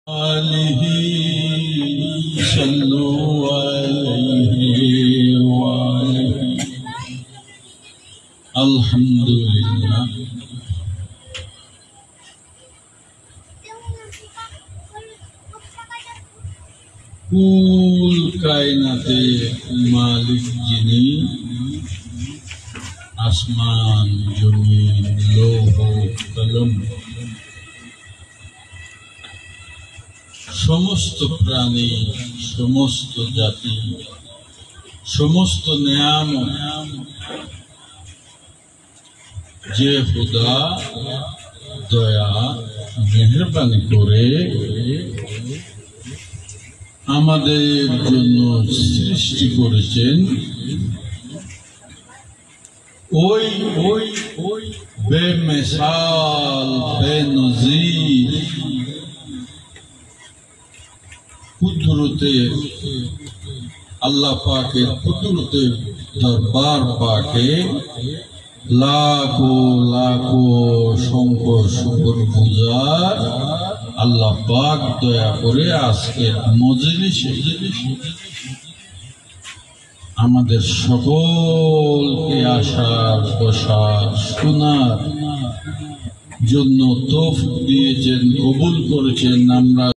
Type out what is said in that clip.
آله صلوا عليه وآله الحمد لله কুল কায়নাতে মালিক যিনি আসমান জমিন লৌহ কলম সমস্ত প্রাণী সমস্ত জাতি সমস্ত নিয়ামত যে খুদা দয়া মেহেরবানি করে আমাদের জন্য সৃষ্টি করেছেন ওই বেমিসাল বেনজির কুদরতে আল্লাহ পাকের কুদরতে দরবার পাকে লাখো লাখো শঙ্কর শুকর গুজার আল্লাহ পাক দয়া করে আজকে মজলিসে আমাদের সকলকে আসার বসার শোনার জন্য তৌফিক দিয়েছেন, কবুল করেছেন। আমরা